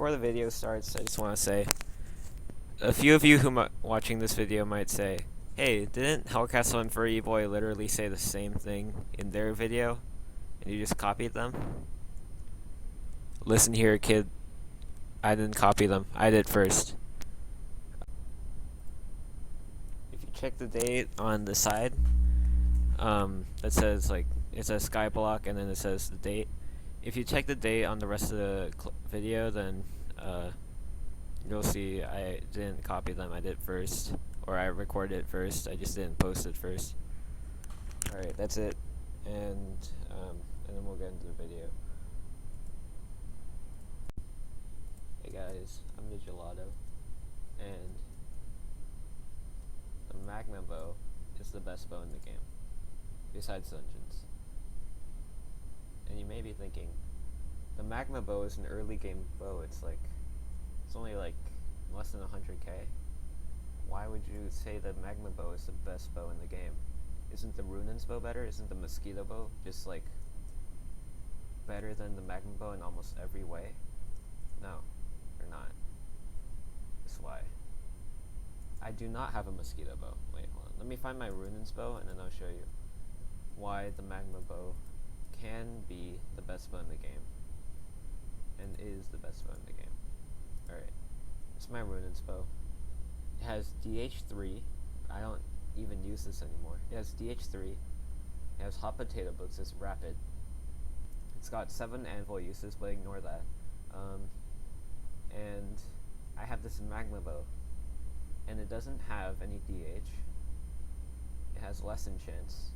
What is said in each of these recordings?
before the video starts, I just want to say, a few of you who watching this video might say, hey, didn't Hellcastle and Furry Boy literally say the same thing in their video, and you just copied them? Listen here, kid. I didn't copy them. I did first. If you check the date on the side, that says, like, it says Skyblock, and then it says the date. If you check the date on the rest of the video, then you'll see I didn't copy them. I did first, or I recorded it first. I just didn't post it first. Alright, that's it, and then we'll get into the video. Hey guys, I'm the Gelato, and the MAGMA bow is the best bow in the game, besides Dungeons. And you may be thinking, the MAGMA bow is an early game bow. It's only like less than 100k. Why would you say the MAGMA bow is the best bow in the game? Isn't the Runaan's bow better? Isn't the Mosquito bow just like better than the MAGMA bow in almost every way? No, they're not. That's why. I do not have a Mosquito bow. Wait, hold on. Let me find my Runaan's bow and then I'll show you why the MAGMA bow can be the best bow in the game, and is the best bow in the game. Alright, it's my Runaan's bow. It has DH3. I don't even use this anymore. It has DH3. It has hot potato books. It's rapid. It's got 7 anvil uses, but ignore that. And I have this MAGMA bow, and it doesn't have any DH. It has less enchants.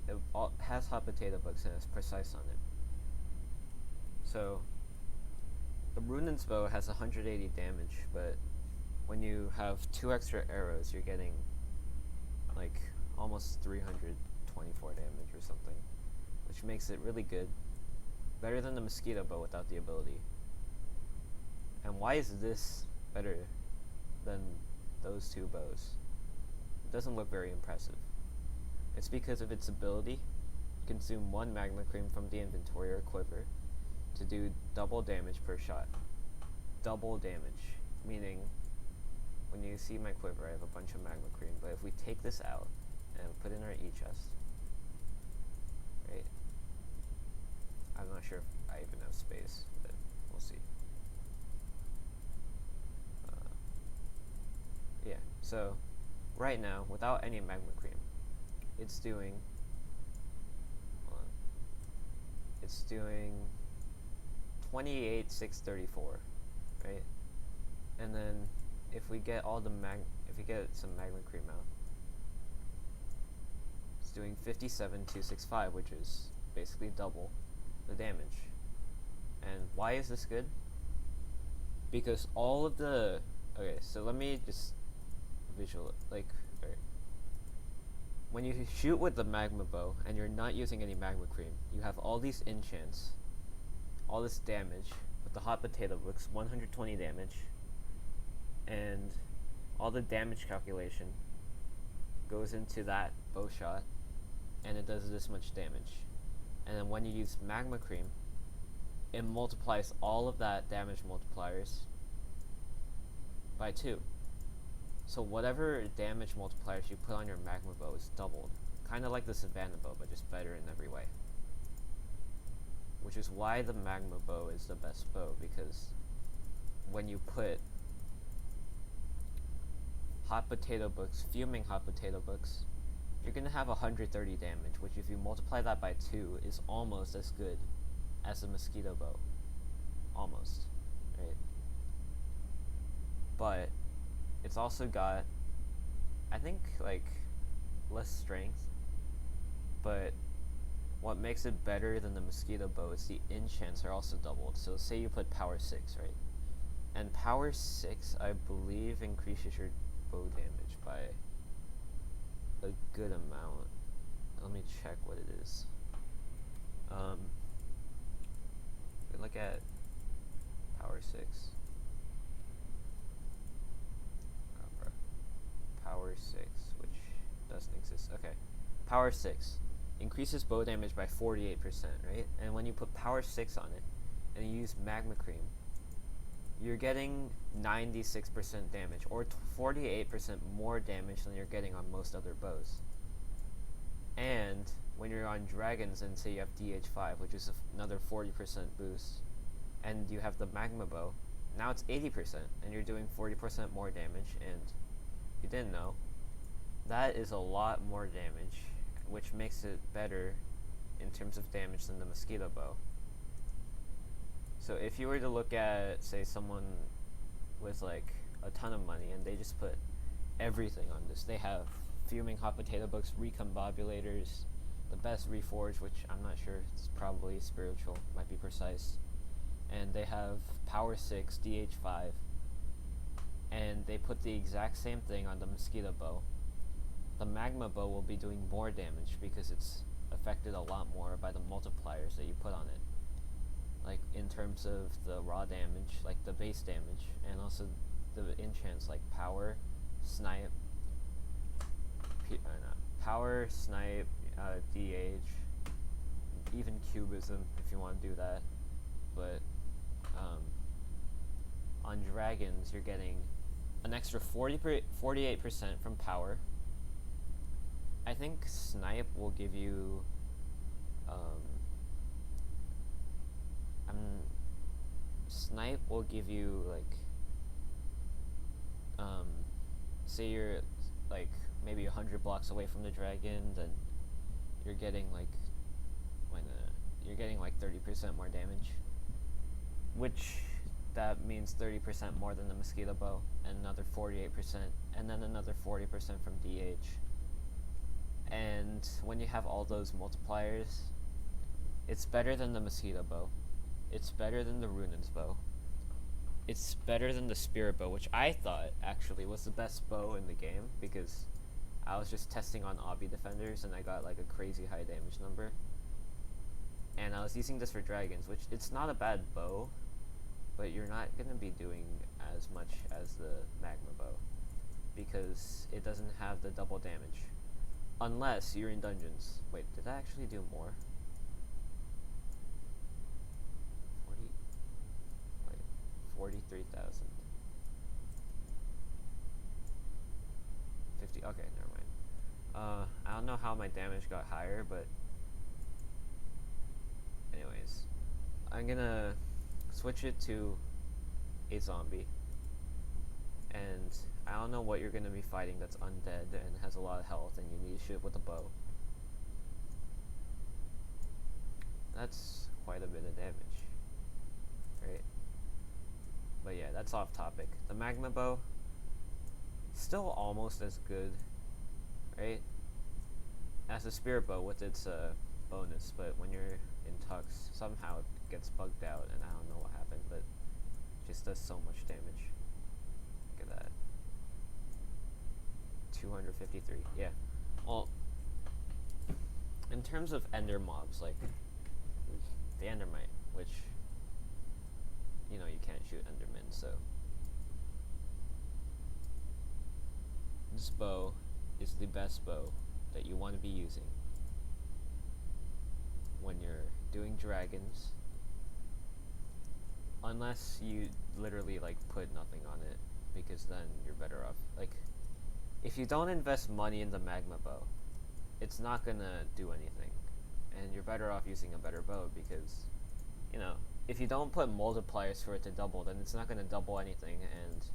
It has hot potato books and it's precise on it. So the Runaan's bow has 180 damage, but when you have 2 extra arrows, you're getting like almost 324 damage or something, which makes it really good. Better than the Mosquito bow without the ability. And why is this better than those 2 bows? It doesn't look very impressive. It's because of its ability to consume 1 magma cream from the inventory or quiver to do double damage per shot. Double damage, meaning when you see my quiver, I have a bunch of magma cream, but if we take this out and put in our E-chest, right? I'm not sure if I even have space, but we'll see. Yeah, so right now, without any magma cream, it's doing, it's doing 28,634, right? And then if we get all the if we get some magma cream out, it's doing 57,265, which is basically double the damage. And why is this good? Because all of the, okay, so let me just visual, like, alright. When you shoot with the MAGMA bow and you're not using any magma cream, you have all these enchants, all this damage with the hot potato books, 120 damage, and all the damage calculation goes into that bow shot, and it does this much damage. And then when you use magma cream, it multiplies all of that damage multipliers by 2. So whatever damage multipliers you put on your magma bow is doubled. Kind of like the Savannah bow, but just better in every way. Which is why the magma bow is the best bow, because when you put hot potato books, fuming hot potato books, you're going to have 130 damage, which if you multiply that by 2 is almost as good as the Mosquito bow. Almost, right? But it's also got, I think, like, less strength, but what makes it better than the Mosquito bow is the enchants are also doubled. So say you put power 6, right? And power 6, I believe, increases your bow damage by a good amount. Let me check what it is. Look at power 6. Power 6, which doesn't exist. Okay, power 6 increases bow damage by 48%, right? And when you put power 6 on it and you use magma cream, you're getting 96% damage, or 48% more damage than you're getting on most other bows. And when you're on dragons and say you have DH5, which is another 40% boost, and you have the magma bow, now it's 80%, and you're doing 40% more damage, and you didn't know, that is a lot more damage, which makes it better in terms of damage than the mosquito bow. So if you were to look at, say, someone with like a ton of money and they just put everything on this, they have fuming hot potato books, recombobulators, the best reforge, which I'm not sure, it's probably spiritual, might be precise, and they have power 6, DH5, and they put the exact same thing on the mosquito bow. The magma bow will be doing more damage because it's affected a lot more by the multipliers that you put on it, like in terms of the raw damage, like the base damage, and also the enchants like power, snipe, power, snipe, DH, even cubism if you want to do that. But on dragons you're getting an extra 48% from power. I think snipe will give you snipe will give you like say you're like maybe 100 blocks away from the dragon, then you're getting like you're getting like 30% more damage, which that means 30% more than the mosquito bow, and another 48%, and then another 40% from DH. And when you have all those multipliers, it's better than the mosquito bow, it's better than the Runaan's bow, it's better than the spirit bow, which I thought actually was the best bow in the game because I was just testing on obby defenders and I got like a crazy high damage number, and I was using this for dragons, which it's not a bad bow, but you're not gonna be doing as much as the magma bow because it doesn't have the double damage unless you're in dungeons. Wait, did that actually do more? 43,000. 50. Okay, never mind. I don't know how my damage got higher, but anyways, I'm gonna switch it to a zombie, and I don't know what you're gonna be fighting that's undead and has a lot of health and you need to shoot with a bow. That's quite a bit of damage, right? But yeah, that's off topic. The magma bow, still almost as good, right, as the spirit bow with its bonus, but when you're in tux, somehow it gets bugged out, and I don't know what happened, but it just does so much damage. Look at that. 253, yeah. Well, in terms of ender mobs, like the endermite, which, you know, you can't shoot endermen, so this bow is the best bow that you want to be using when you're doing dragons, unless you literally like put nothing on it, because then you're better off. Like, if you don't invest money in the magma bow, it's not gonna do anything, and you're better off using a better bow because, you know, if you don't put multipliers for it to double, then it's not gonna double anything, and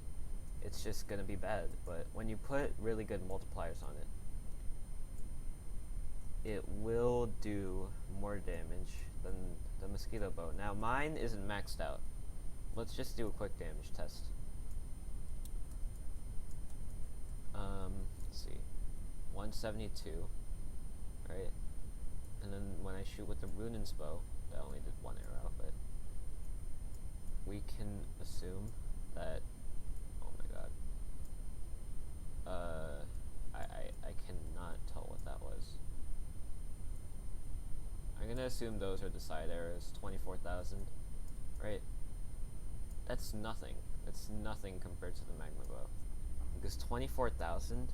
it's just gonna be bad. But when you put really good multipliers on it, it will do more damage than the mosquito bow. Now mine isn't maxed out. Let's just do a quick damage test. Let's see, 172, right? And then when I shoot with the Runaan's bow, that only did one arrow, but we can assume that, oh my god, I cannot tell what that was. I'm gonna assume those are the side arrows. 24,000, right? That's nothing. That's nothing compared to the magma bow, because 24,000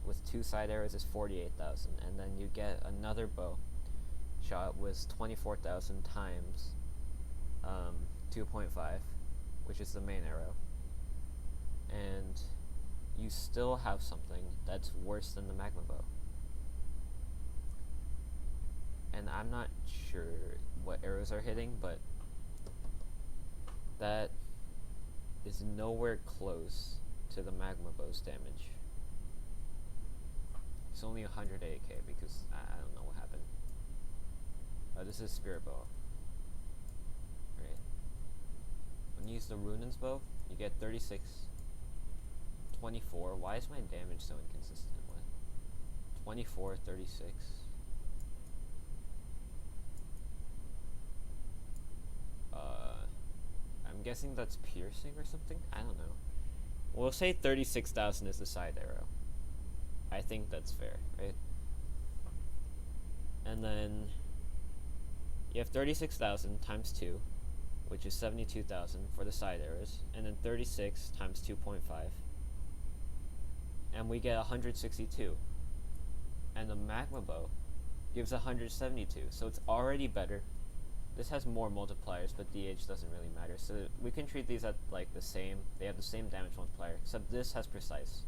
with 2 side arrows is 48,000, and then you get another bow shot with 24,000 times 2.5, which is the main arrow, and you still have something that's worse than the magma bow. And I'm not sure what arrows are hitting, but that is nowhere close to the magma bow's damage. It's only 108k because I don't know what happened. This is spirit bow. Right. When you use the Runaan's bow, you get 36, 24. Why is my damage so inconsistent? What? 24, 36. I'm guessing that's piercing or something? I don't know. We'll say 36,000 is the side arrow. I think that's fair, right? And then you have 36,000 times 2, which is 72,000 for the side arrows, and then 36 times 2.5, and we get 162. And the magma bow gives 172, so it's already better. This has more multipliers, but DH doesn't really matter, so we can treat these at like the same. They have the same damage multiplier, except this has precise,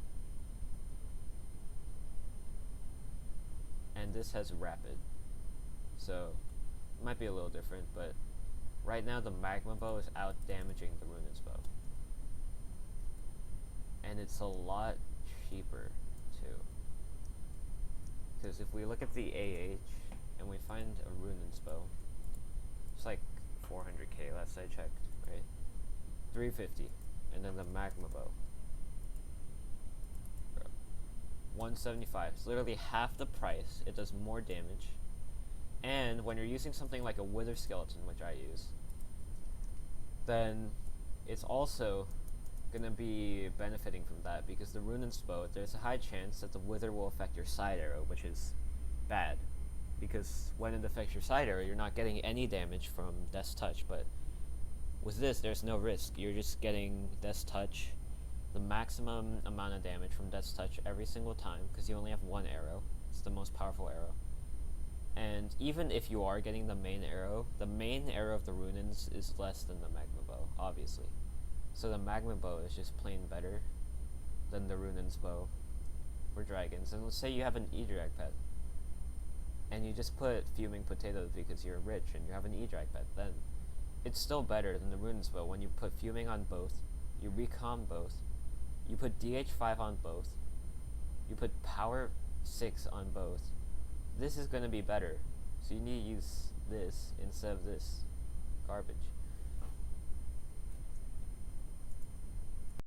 and this has rapid. So it might be a little different, but right now the magma bow is out damaging the Runaan's bow, and it's a lot cheaper too. Because if we look at the AH and we find a Runaan's bow, it's like 400k last I checked, right? 350, and then the magma bow, 175. It's literally half the price. It does more damage, and when you're using something like a wither skeleton, which I use, then it's also gonna be benefiting from that, because the Runaan's bow, there's a high chance that the wither will affect your side arrow, which is bad, because when it affects your side arrow, you're not getting any damage from Death's Touch. But with this, there's no risk. You're just getting Death's Touch, the maximum amount of damage from Death's Touch every single time, because you only have one arrow. It's the most powerful arrow. And even if you are getting the main arrow of the Runaan's is less than the magma bow, obviously. So the magma bow is just plain better than the Runaan's bow for dragons. And let's say you have an E-drag pet, and you just put fuming potatoes because you're rich and you have an E-drag pet, then it's still better than the Runaan's bow when you put fuming on both, you recom both, you put DH5 on both, you put power 6 on both. This is going to be better, so you need to use this instead of this garbage.